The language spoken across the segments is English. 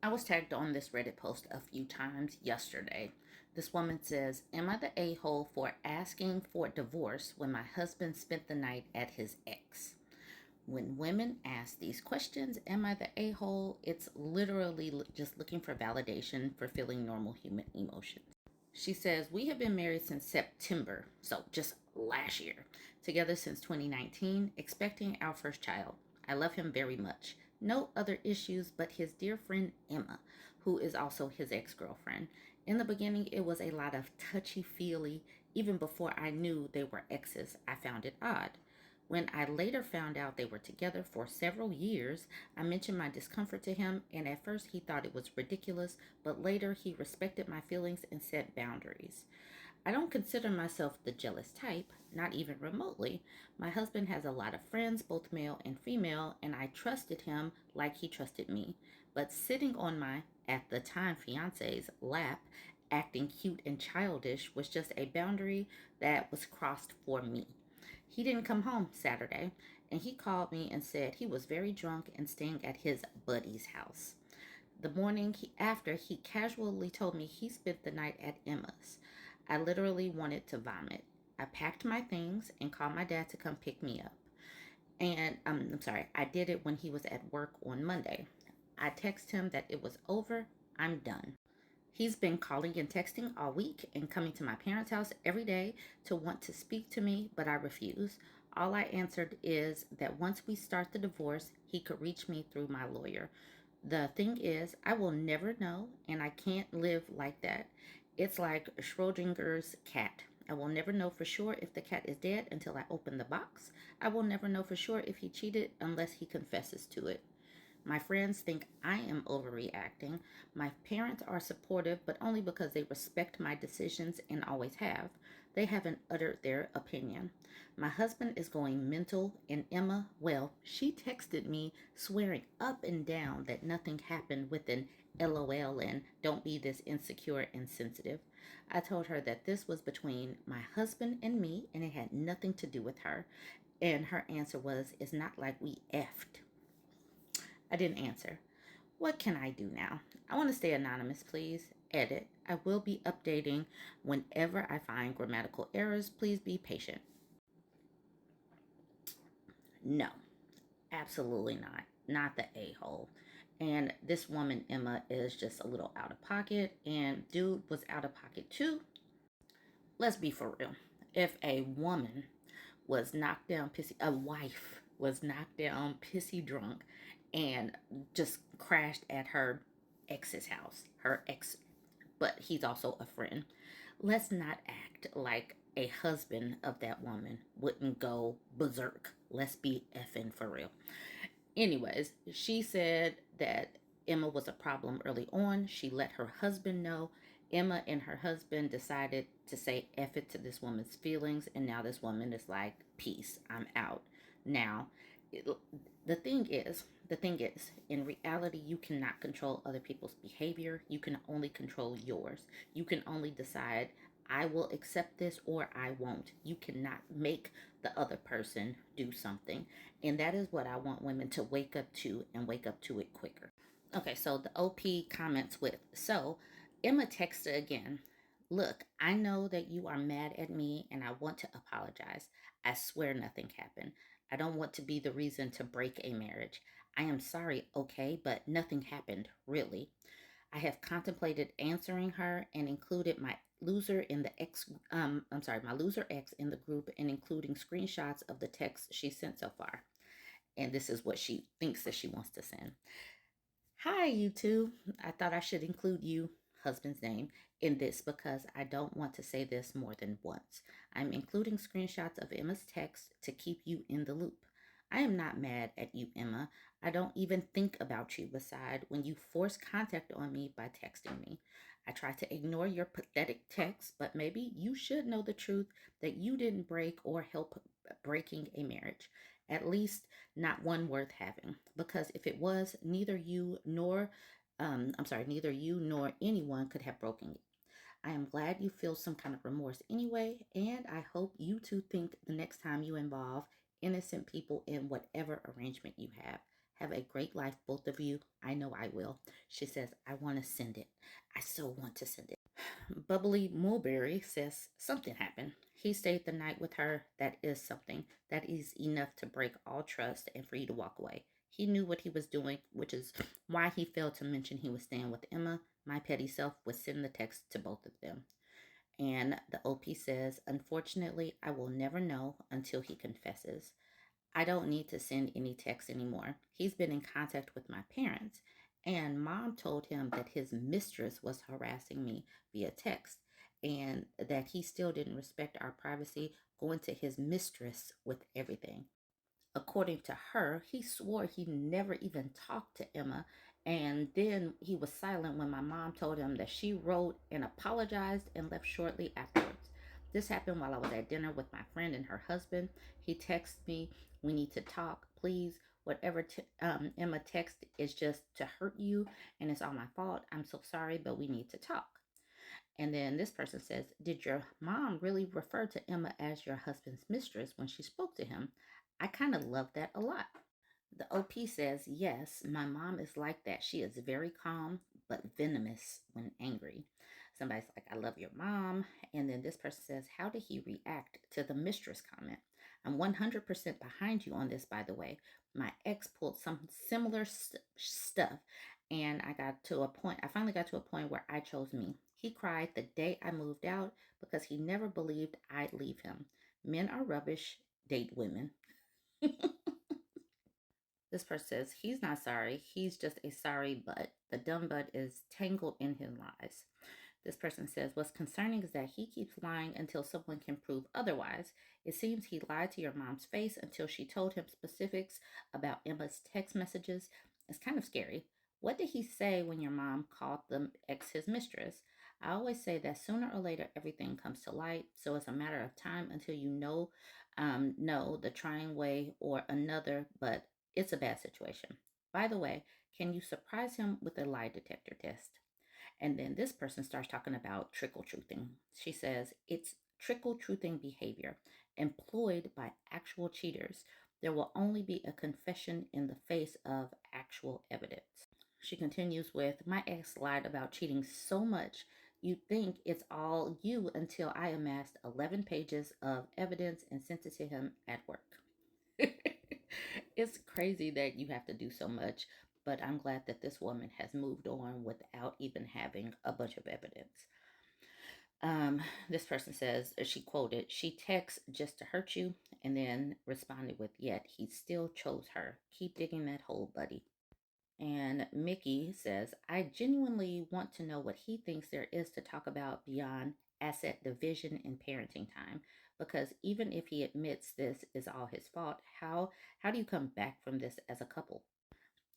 I was tagged on this Reddit post a few times yesterday. This woman says, "Am I the a-hole for asking for divorce when my husband spent the night at his ex?" When women ask these questions, am I the a-hole? It's literally just looking for validation for feeling normal human emotions. She says, "We have been married since September, so just last year, together since 2019, expecting our first child. I love him very much. No other issues but his dear friend Emma, who is also his ex-girlfriend. In the beginning, it was a lot of touchy-feely. Even before I knew they were exes, I found it odd. When I later found out they were together for several years, I mentioned my discomfort to him, and at first he thought it was ridiculous, but later he respected my feelings and set boundaries. I don't consider myself the jealous type, not even remotely. My husband has a lot of friends, both male and female, and I trusted him like he trusted me. But sitting on my, at the time, fiance's lap, acting cute and childish was just a boundary that was crossed for me. He didn't come home Saturday, and he called me and said he was very drunk and staying at his buddy's house. The morning after, he casually told me he spent the night at Emma's. I literally wanted to vomit. I packed my things and called my dad to come pick me up. And I did it when he was at work on Monday. I texted him that it was over. I'm done. He's been calling and texting all week and coming to my parents' house every day to want to speak to me, but I refuse. All I answered is that once we start the divorce, he could reach me through my lawyer. The thing is, I will never know, and I can't live like that. It's like Schrodinger's cat. I will never know for sure if the cat is dead until I open the box. I will never know for sure if he cheated unless he confesses to it. My friends think I am overreacting. My parents are supportive, but only because they respect my decisions and always have. They haven't uttered their opinion. My husband is going mental, and Emma, well, she texted me swearing up and down that nothing happened with an LOL and don't be this insecure and sensitive. I told her that this was between my husband and me, and it had nothing to do with her. And her answer was, "It's not like we effed." I didn't answer. What can I do now? I want to stay anonymous, please. Edit. I will be updating whenever I find grammatical errors. Please be patient. No, absolutely not. Not the a-hole. And this woman, Emma, is just a little out of pocket. And dude was out of pocket too. Let's be for real. If a woman was knocked down pissy, a wife was knocked down pissy drunk and just crashed at her ex's house, her ex, but he's also a friend. Let's not act like a husband of that woman wouldn't go berserk. Let's be effing for real. Anyways, she said that Emma was a problem early on. She let her husband know. Emma and her husband decided to say F it to this woman's feelings, and now this woman is like, "Peace, I'm out." Now, it, the thing is, in reality, you cannot control other people's behavior. You can only control yours. You can only decide, I will accept this or I won't. You cannot make the other person do something. And that is what I want women to wake up to, and wake up to it quicker. Okay, so the OP comments with, so Emma texted again. "Look, I know that you are mad at me and I want to apologize. I swear nothing happened. I don't want to be the reason to break a marriage. I am sorry, okay, but nothing happened, really. I have contemplated answering her and included my loser in the my loser ex in the group and including screenshots of the text she sent so far." And this is what she thinks that she wants to send. "Hi, you two. I thought I should include you, husband's name, in this because I don't want to say this more than once. I'm including screenshots of Emma's text to keep you in the loop. I am not mad at you, Emma. I don't even think about you beside when you force contact on me by texting me. I try to ignore your pathetic texts, but maybe you should know the truth that you didn't break or help breaking a marriage. At least not one worth having. Because if it was, neither you nor anyone could have broken it. I am glad you feel some kind of remorse anyway, and I hope you two think the next time you involve innocent people in whatever arrangement you have. Have a great life, both of you. I know I will. She says, I want to send it. I so want to send it. Bubbly Mulberry says, something happened. He stayed the night with her. That is something. That is enough to break all trust and for you to walk away. He knew what he was doing, which is why he failed to mention he was staying with Emma. My petty self would send the text to both of them. And the OP says, unfortunately, I will never know until he confesses. I don't need to send any texts anymore. He's been in contact with my parents, and mom told him that his mistress was harassing me via text and that he still didn't respect our privacy, going to his mistress with everything. According to her, he swore he never even talked to Emma, and then he was silent when my mom told him that she wrote and apologized and left shortly afterwards. This happened while I was at dinner with my friend and her husband. He texted me, we need to talk, please. Whatever Emma texted is just to hurt you, and it's all my fault. I'm so sorry, but we need to talk. And then this person says, did your mom really refer to Emma as your husband's mistress when she spoke to him? I kind of love that a lot. The OP says, yes, my mom is like that. She is very calm, but venomous when angry. Somebody's like, I love your mom. And then this person says, how did he react to the mistress comment? I'm 100% behind you on this, by the way. My ex pulled some similar stuff, and I finally got to a point where I chose me. He cried the day I moved out because he never believed I'd leave him. Men are rubbish, date women. This person says, he's not sorry. He's just a sorry butt. The dumb butt is tangled in his lies. This person says, what's concerning is that he keeps lying until someone can prove otherwise. It seems he lied to your mom's face until she told him specifics about Emma's text messages. It's kind of scary. What did he say when your mom called the ex his mistress? I always say that sooner or later everything comes to light, so it's a matter of time until you know the trying way or another, but it's a bad situation. By the way, can you surprise him with a lie detector test? And then this person starts talking about trickle truthing. She says it's trickle truthing behavior employed by actual cheaters. There will only be a confession in the face of actual evidence. She continues with, my ex lied about cheating so much you'd think it's all you until I amassed 11 pages of evidence and sent it to him at work. It's crazy that you have to do so much, but I'm glad that this woman has moved on without even having a bunch of evidence. This person says, she quoted, she texts just to hurt you, and then responded with, yet he still chose her. Keep digging that hole, buddy. And Mickey says, I genuinely want to know what he thinks there is to talk about beyond asset division and parenting time. Because even if he admits this is all his fault, how do you come back from this as a couple?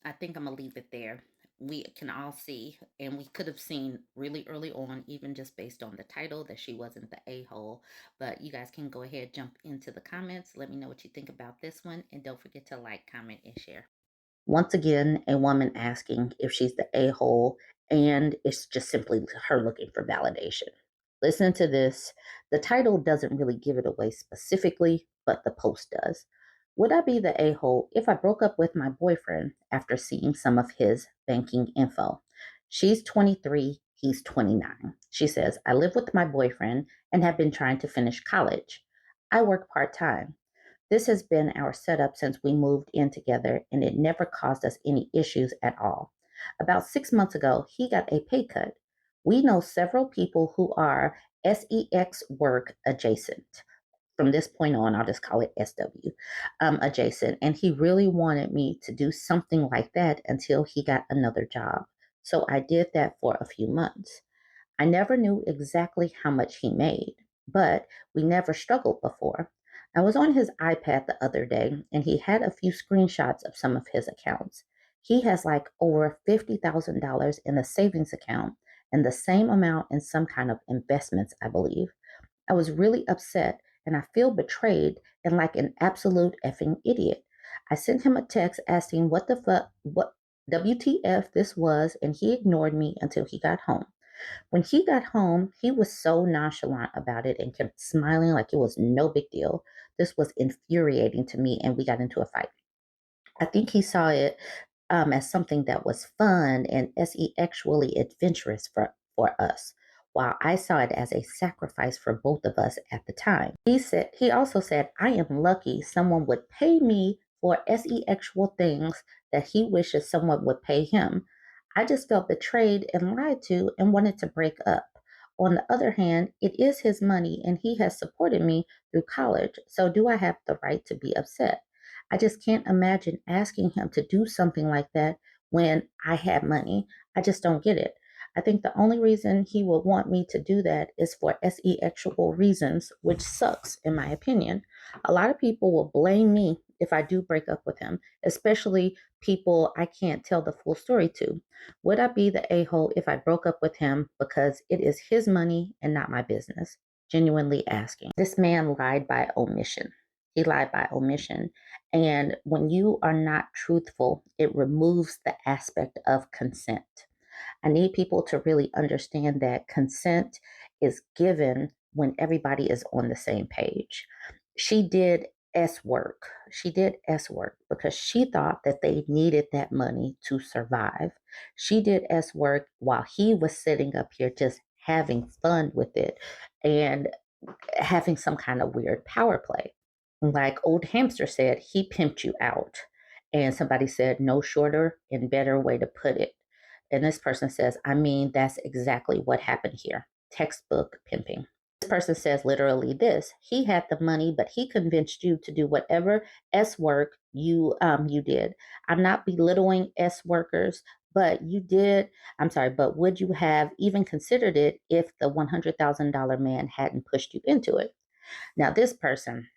I think I'm gonna leave it there. We can all see, and we could have seen really early on, even just based on the title, that she wasn't the a-hole. But you guys can go ahead, jump into the comments. Let me know what you think about this one, and don't forget to like, comment, and share. Once again, a woman asking if she's the a-hole, and it's just simply her looking for validation. Listen to this. The title doesn't really give it away specifically, but the post does. Would I be the a-hole if I broke up with my boyfriend after seeing some of his banking info? She's 23, he's 29. She says, I live with my boyfriend and have been trying to finish college. I work part time. This has been our setup since we moved in together, and it never caused us any issues at all. About 6 months ago, he got a pay cut. We know several people who are SEX work adjacent. From this point on, I'll just call it SW, adjacent. And he really wanted me to do something like that until he got another job. So I did that for a few months. I never knew exactly how much he made, but we never struggled before. I was on his iPad the other day and he had a few screenshots of some of his accounts. He has like over $50,000 in a savings account and the same amount in some kind of investments, I believe. I was really upset and I feel betrayed and like an absolute effing idiot. I sent him a text asking what WTF this was, and he ignored me until he got home. When he got home, he was so nonchalant about it and kept smiling like it was no big deal. This was infuriating to me, and we got into a fight. I think he saw it as something that was fun and sexually adventurous for us, while I saw it as a sacrifice for both of us at the time. He also said, I am lucky someone would pay me for sexual things that he wishes someone would pay him. I just felt betrayed and lied to and wanted to break up. On the other hand, it is his money and he has supported me through college. So do I have the right to be upset? I just can't imagine asking him to do something like that when I had money. I just don't get it. I think the only reason he would want me to do that is for sexual reasons, which sucks, in my opinion. A lot of people will blame me if I do break up with him, especially people I can't tell the full story to. Would I be the a hole if I broke up with him because it is his money and not my business? Genuinely asking. This man lied by omission. He lied by omission. And when you are not truthful, it removes the aspect of consent. I need people to really understand that consent is given when everybody is on the same page. She did S work. She did S work because she thought that they needed that money to survive. She did S work while he was sitting up here just having fun with it and having some kind of weird power play. Like old hamster said, he pimped you out. And somebody said, no shorter and better way to put it. And this person says, I mean, that's exactly what happened here. Textbook pimping. This person says literally this. He had the money, but he convinced you to do whatever S work you did. I'm not belittling S workers, but you did. I'm sorry, but would you have even considered it if the $100,000 man hadn't pushed you into it? Now, this person,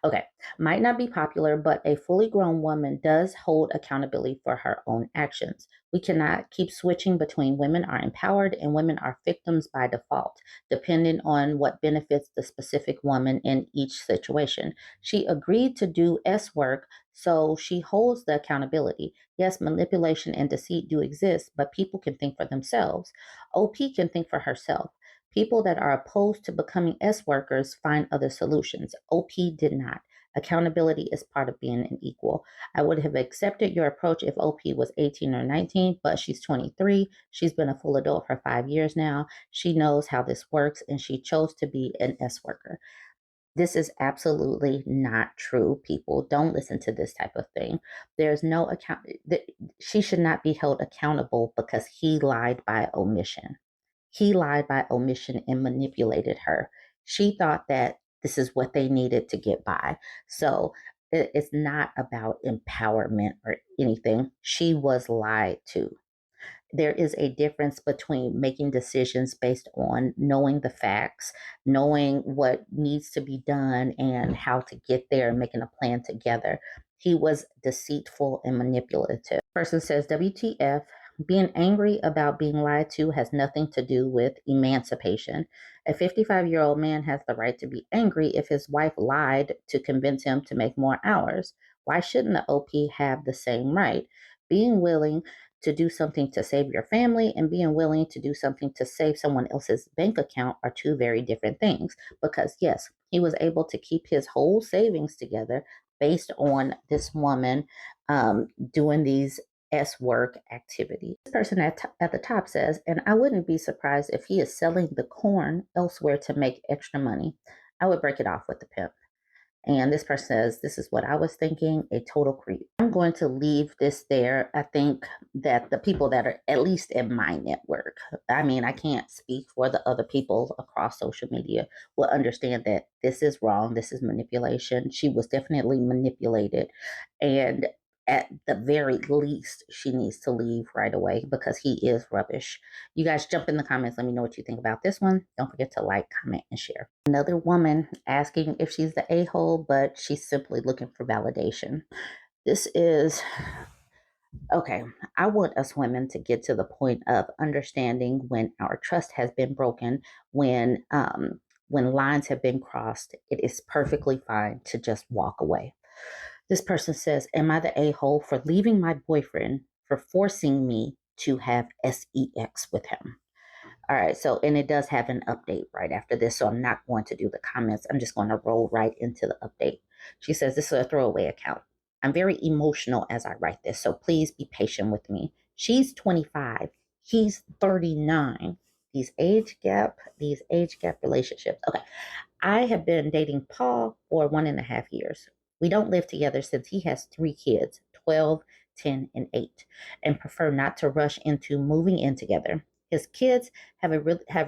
okay, might not be popular, but a fully grown woman does hold accountability for her own actions. We cannot keep switching between women are empowered and women are victims by default, depending on what benefits the specific woman in each situation. She agreed to do S work, so she holds the accountability. Yes, manipulation and deceit do exist, but people can think for themselves. OP can think for herself. People that are opposed to becoming S workers find other solutions. OP did not. Accountability is part of being an equal. I would have accepted your approach if OP was 18 or 19, but she's 23. She's been a full adult for 5 years now. She knows how this works and she chose to be an S worker. This is absolutely not true, people. Don't listen to this type of thing. There's no account. She should not be held accountable because he lied by omission. He lied by omission and manipulated her. She thought that this is what they needed to get by. So it's not about empowerment or anything. She was lied to. There is a difference between making decisions based on knowing the facts, knowing what needs to be done, and how to get there and making a plan together. He was deceitful and manipulative. Person says, WTF, being angry about being lied to has nothing to do with emancipation. A 55-year-old man has the right to be angry if his wife lied to convince him to make more hours. Why shouldn't the OP have the same right? Being willing to do something to save your family and being willing to do something to save someone else's bank account are two very different things. Because, yes, he was able to keep his whole savings together based on this woman doing these S work activities. This person at the top says, and I wouldn't be surprised if he is selling the corn elsewhere to make extra money. I would break it off with the pimp. And this person says, this is what I was thinking, a total creep. I'm going to leave this there. I think that the people that are at least in my network, I mean, I can't speak for the other people across social media, will understand that this is wrong. This is manipulation. She was definitely manipulated. And at the very least, she needs to leave right away because he is rubbish. You guys jump in the comments. Let me know what you think about this one. Don't forget to like, comment, and share. Another woman asking if she's the a-hole, but she's simply looking for validation. This is okay. I want us women to get to the point of understanding when our trust has been broken, when lines have been crossed. It is perfectly fine to just walk away. This person says, am I the a-hole for leaving my boyfriend for forcing me to have sex with him? All right, so, and it does have an update right after this, so I'm not going to do the comments. I'm just going to roll right into the update. She says, this is a throwaway account. I'm very emotional as I write this, so please be patient with me. She's 25, he's 39. These age gap relationships. Okay. I have been dating Paul for 1.5 years. We don't live together since he has 3 kids, 12, 10, and 8, and prefer not to rush into moving in together. His kids have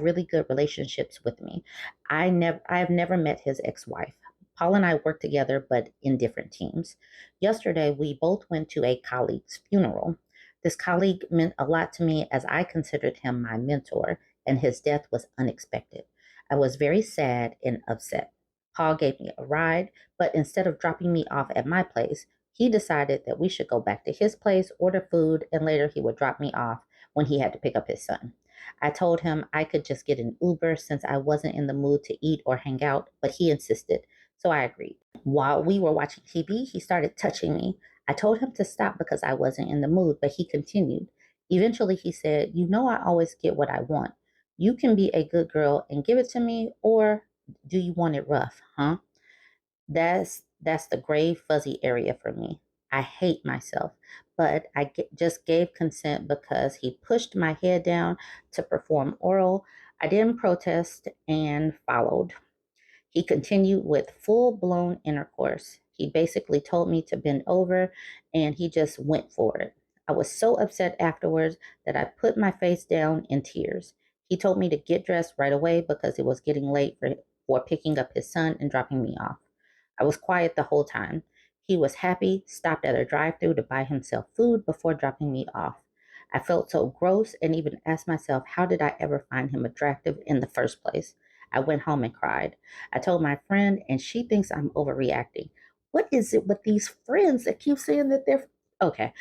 really good relationships with me. I have never met his ex-wife. Paul and I work together, but in different teams. Yesterday, we both went to a colleague's funeral. This colleague meant a lot to me as I considered him my mentor, and his death was unexpected. I was very sad and upset. Paul gave me a ride, but instead of dropping me off at my place, he decided that we should go back to his place, order food, and later he would drop me off when he had to pick up his son. I told him I could just get an Uber since I wasn't in the mood to eat or hang out, but he insisted, so I agreed. While we were watching TV, he started touching me. I told him to stop because I wasn't in the mood, but he continued. Eventually, he said, "You know, I always get what I want. You can be a good girl and give it to me, or do you want it rough, huh?" That's the gray fuzzy area for me. I hate myself, but just gave consent because he pushed my head down to perform oral. I didn't protest and followed. He continued with full blown intercourse. He basically told me to bend over and he just went for it. I was so upset afterwards that I put my face down in tears. He told me to get dressed right away because it was getting late for picking up his son and dropping me off. I was quiet the whole time. He was happy, stopped at a drive through to buy himself food before dropping me off. I felt so gross and even asked myself, how did I ever find him attractive in the first place? I went home and cried. I told my friend, and she thinks I'm overreacting. What is it with these friends that keep saying that they're okay?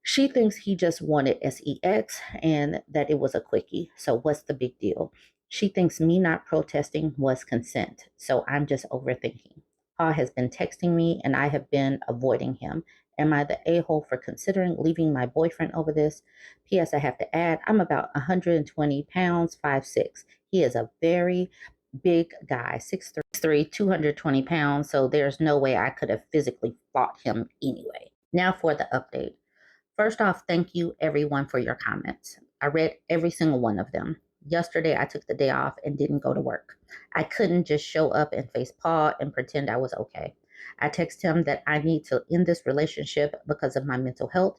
She thinks he just wanted sex and that it was a quickie. So what's the big deal? She thinks me not protesting was consent. So I'm just overthinking. Paul has been texting me and I have been avoiding him. Am I the a-hole for considering leaving my boyfriend over this? P.S. I have to add, I'm about 120 pounds, 5'6". He is a very big guy, 6'3", 220 pounds. So there's no way I could have physically fought him anyway. Now for the update. First off, thank you everyone for your comments. I read every single one of them. Yesterday, I took the day off and didn't go to work. I couldn't just show up and face Paul and pretend I was okay. I texted him that I need to end this relationship because of my mental health.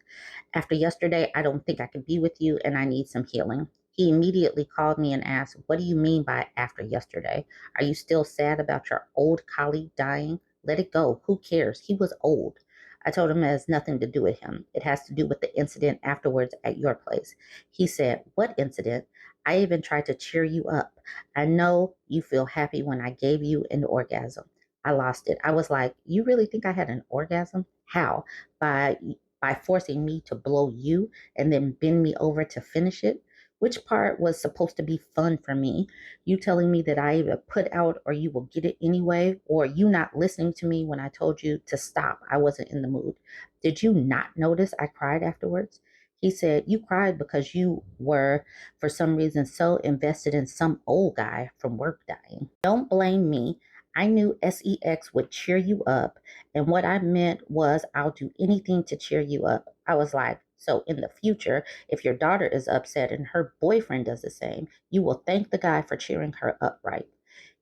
After yesterday, I don't think I can be with you and I need some healing. He immediately called me and asked, "What do you mean by after yesterday? Are you still sad about your old colleague dying? Let it go. Who cares? He was old." I told him it has nothing to do with him. It has to do with the incident afterwards at your place. He said, "What incident? I even tried to cheer you up. I know you feel happy when I gave you an orgasm." I lost it. I was like, "You really think I had an orgasm? How? By by forcing me to blow you and then bend me over to finish it? Which part was supposed to be fun for me? You telling me that I either put out or you will get it anyway, or you not listening to me when I told you to stop. I wasn't in the mood. Did you not notice I cried afterwards?" He said, "You cried because you were, for some reason, so invested in some old guy from work dying. Don't blame me. I knew sex would cheer you up, and what I meant was I'll do anything to cheer you up." I was like, "So in the future, if your daughter is upset and her boyfriend does the same, you will thank the guy for cheering her up, right?"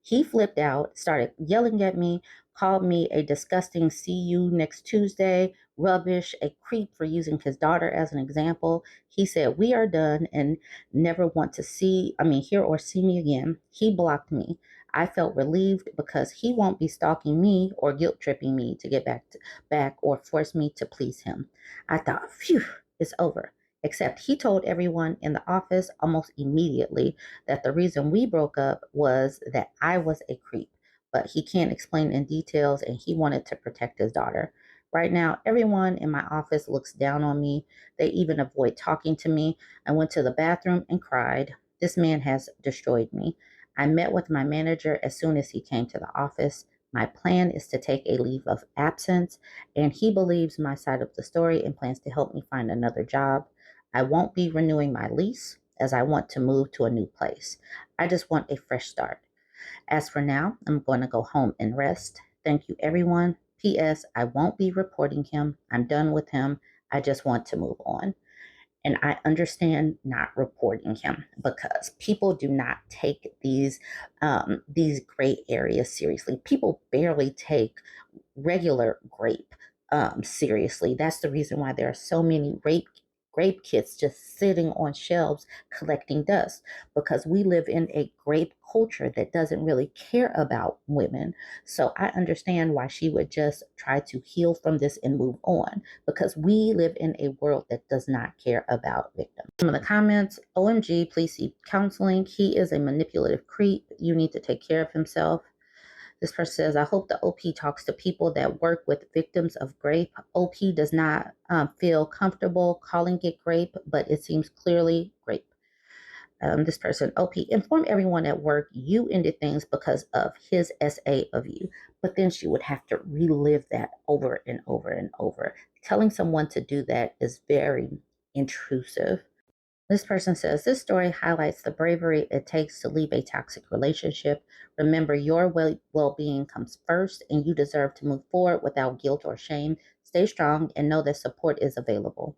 He flipped out, started yelling at me, called me a disgusting "see you next Tuesday," rubbish, a creep for using his daughter as an example. He said, "We are done and never want to hear or see me again." He blocked me. I felt relieved because he won't be stalking me or guilt tripping me to get back or force me to please him. I thought, phew, it's over. Except he told everyone in the office almost immediately that the reason we broke up was that I was a creep, but he can't explain in details and he wanted to protect his daughter. Right now, everyone in my office looks down on me. They even avoid talking to me. I went to the bathroom and cried. This man has destroyed me. I met with my manager as soon as he came to the office. My plan is to take a leave of absence, and he believes my side of the story and plans to help me find another job. I won't be renewing my lease as I want to move to a new place. I just want a fresh start. As for now, I'm going to go home and rest. Thank you, everyone. P.S. I won't be reporting him. I'm done with him. I just want to move on. And I understand not reporting him because people do not take these gray areas seriously. People barely take regular grape seriously. That's the reason why there are so many grape kits just sitting on shelves collecting dust, because we live in a grape culture that doesn't really care about women. So I understand why she would just try to heal from this and move on, because we live in a world that does not care about victims. Some of the comments: OMG, please seek counseling. He is a manipulative creep. You need to take care of himself. This person says, I hope the OP talks to people that work with victims of grape. OP does not feel comfortable calling it grape, but it seems clearly grape. This person, OP, inform everyone at work you ended things because of his SA of you. But then she would have to relive that over and over and over. Telling someone to do that is very intrusive. This person says, this story highlights the bravery it takes to leave a toxic relationship. Remember, your well being comes first, and you deserve to move forward without guilt or shame. Stay strong and know that support is available.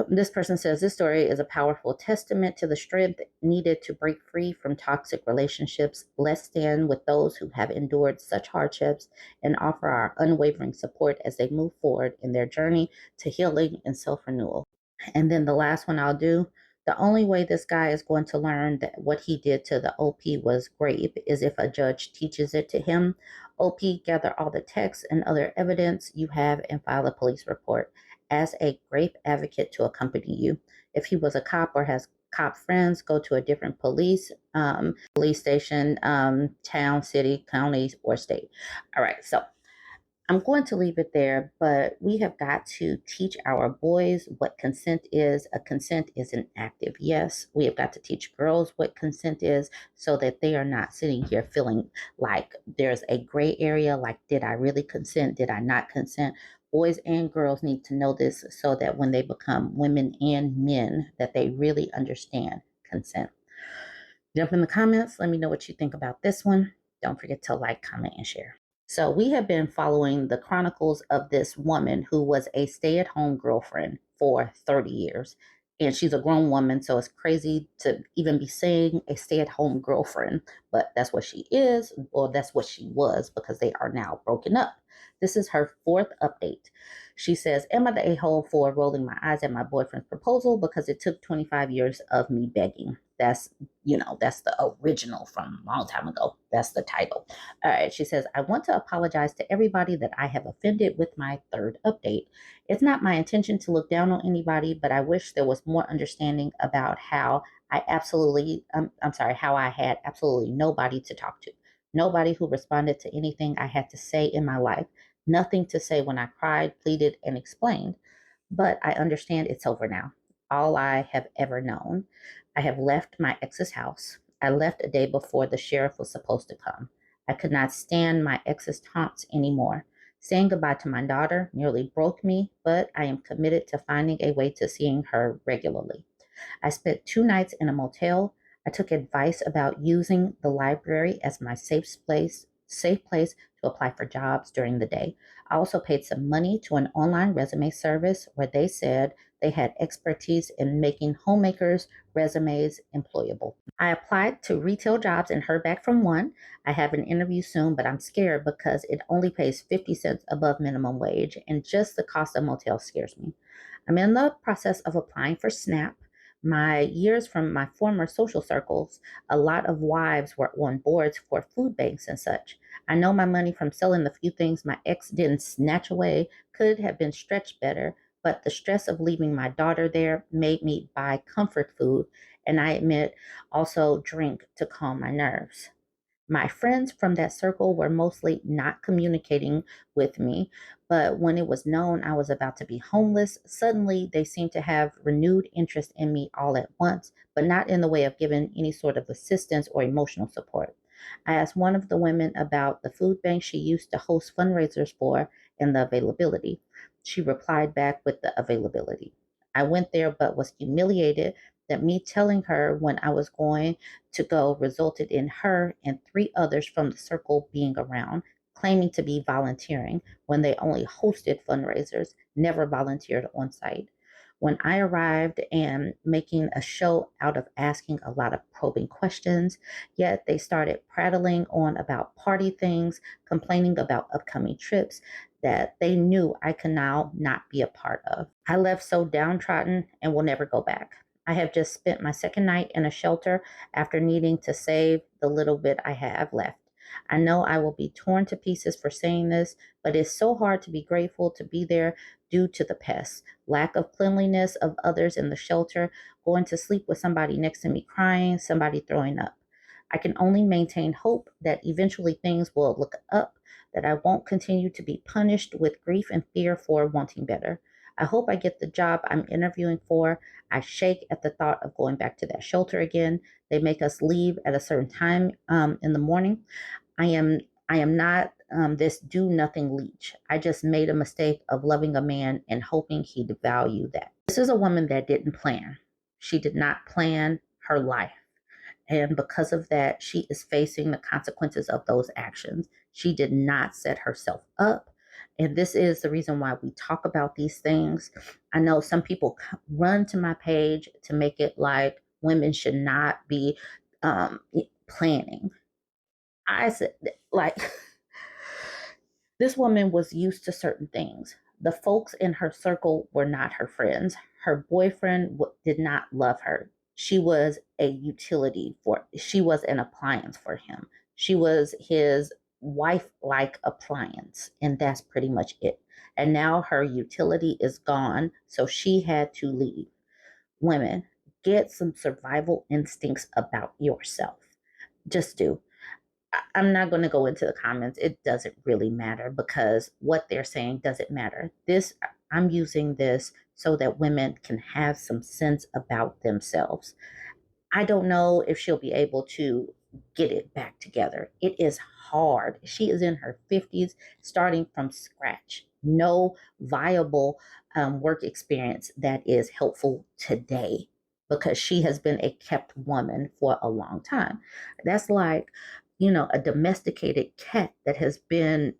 This person says, this story is a powerful testament to the strength needed to break free from toxic relationships. Let's stand with those who have endured such hardships and offer our unwavering support as they move forward in their journey to healing and self renewal. And then the last one I'll do: the only way this guy is going to learn that what he did to the OP was grape is if a judge teaches it to him. OP, gather all the texts and other evidence you have and file a police report. Ask a grape advocate to accompany you. If he was a cop or has cop friends, go to a different police station, town, city, county, or state. All right, so I'm going to leave it there, but we have got to teach our boys what consent is. A consent is an active yes. We have got to teach girls what consent is so that they are not sitting here feeling like there's a gray area, like, did I really consent? Did I not consent? Boys and girls need to know this so that when they become women and men, that they really understand consent. Jump in the comments. Let me know what you think about this one. Don't forget to like, comment, and share. So we have been following the chronicles of this woman who was a stay-at-home girlfriend for 30 years. And she's a grown woman, so it's crazy to even be saying a stay-at-home girlfriend, but that's what she is, or that's what she was, because they are now broken up. This is her fourth update. She says, am I the a-hole for rolling my eyes at my boyfriend's proposal because it took 25 years of me begging? That's the original from a long time ago. That's the title. All right, she says, I want to apologize to everybody that I have offended with my third update. It's not my intention to look down on anybody, but I wish there was more understanding about how I had absolutely nobody to talk to. Nobody who responded to anything I had to say in my life. Nothing to say when I cried, pleaded, and explained. But I understand it's over now. All I have ever known. I have left my ex's house. I left a day before the sheriff was supposed to come. I could not stand my ex's taunts anymore. Saying goodbye to my daughter nearly broke me, but I am committed to finding a way to seeing her regularly. I spent 2 nights in a motel. I took advice about using the library as my safe place to apply for jobs during the day. I also paid some money to an online resume service where they said they had expertise in making homemakers' resumes employable. I applied to retail jobs and heard back from one. I have an interview soon, but I'm scared because it only pays 50 cents above minimum wage, and just the cost of motel scares me. I'm in the process of applying for SNAP. My years from my former social circles, a lot of wives were on boards for food banks and such. I know my money from selling the few things my ex didn't snatch away could have been stretched better, but the stress of leaving my daughter there made me buy comfort food, and I admit also drink to calm my nerves. My friends from that circle were mostly not communicating with me, but when it was known I was about to be homeless, suddenly they seemed to have renewed interest in me all at once, but not in the way of giving any sort of assistance or emotional support. I asked one of the women about the food bank she used to host fundraisers for and the availability. She replied back with the availability. I went there but was humiliated that me telling her when I was going to go resulted in her and 3 others from the circle being around, claiming to be volunteering when they only hosted fundraisers, never volunteered on site. When I arrived and making a show out of asking a lot of probing questions, yet they started prattling on about party things, complaining about upcoming trips that they knew I could now not be a part of. I left so downtrodden and will never go back. I have just spent my second night in a shelter after needing to save the little bit I have left. I know I will be torn to pieces for saying this, but it's so hard to be grateful to be there due to the pests, lack of cleanliness of others in the shelter, going to sleep with somebody next to me crying, somebody throwing up. I can only maintain hope that eventually things will look up, that I won't continue to be punished with grief and fear for wanting better. I hope I get the job I'm interviewing for. I shake at the thought of going back to that shelter again. They make us leave at a certain time in the morning. I am I am not this do nothing leech. I just made a mistake of loving a man and hoping he'd value that. This is a woman that didn't plan. She did not plan her life. And because of that, she is facing the consequences of those actions. She did not set herself up. And this is the reason why we talk about these things. I know some people run to my page to make it like women should not be planning. I said, like, this woman was used to certain things. The folks in her circle were not her friends. Her boyfriend did not love her. She was a utility she was an appliance for him. She was his wife like appliance, and that's pretty much it. And now her utility is gone, so she had to leave. Women, get some survival instincts about yourself. Just do. I'm not going to go into the comments. It doesn't really matter because what they're saying doesn't matter. I'm using this so that women can have some sense about themselves. I don't know if she'll be able to get it back together. It is hard. She is in her 50s, starting from scratch. No viable work experience that is helpful today because she has been a kept woman for a long time. That's like, a domesticated cat that has been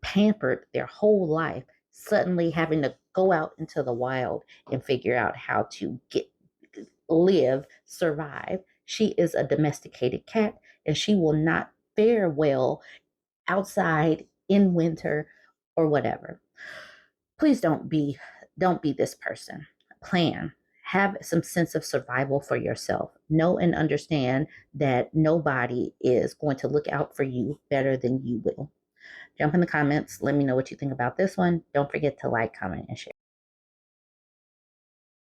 pampered their whole life, suddenly having to go out into the wild and figure out how to live, survive. She is a domesticated cat and she will not fare well outside in winter or whatever. Please don't be this person. Plan. Have some sense of survival for yourself. Know and understand that nobody is going to look out for you better than you will. Jump in the comments. Let me know what you think about this one. Don't forget to like, comment, and share.